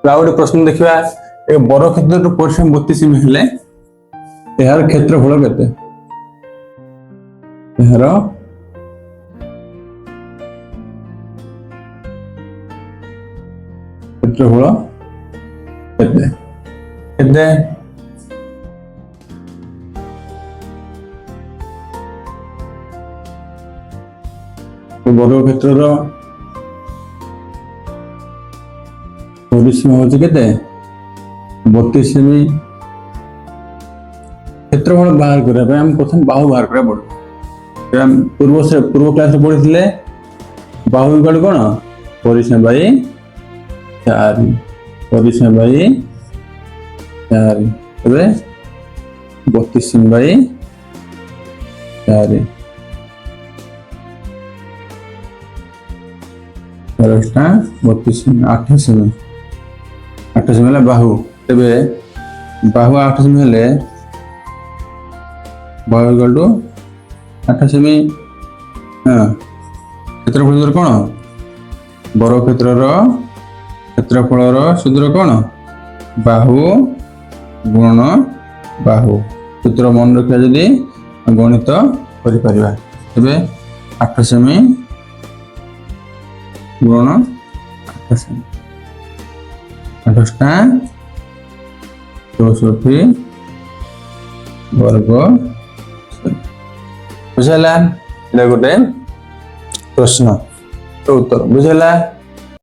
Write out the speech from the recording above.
गोटे प्रश्न देखा एक बरक्षेत्र परिसीमा 32 सेमी हेले यार क्षेत्रफल केते यार क्षेत्रफल केते केते बरक्षेत्र परिसीमा होची केते 32 सेमी क्षेत्रफल बाहर करबा हम प्रथम बाहु बाहर करा पड़ो पूर्व क्लास रे पढ़िथिले बाहु इक्वल कोन परिसीमा बाई 4 परिसीमा बाई 4 तबे 32 सेमी बाई 4 परस्ता 32 सेमी 8 सेमी हेला बाहु तबे बाहु 8 सेमी हेले बाहु इक्वल टू 8 सेमी हाँ क्षेत्रफल कौन क्षेत्रफल सूत्र कौन बाहु गुणन बाहु सूत्र मन रखा जदि गणित करिपरिबा तबे 8 सेमी गुणन 8 सेमी 8टा 64 वर्ग बुझला गोटे प्रश्न तो उत्तर बुझला।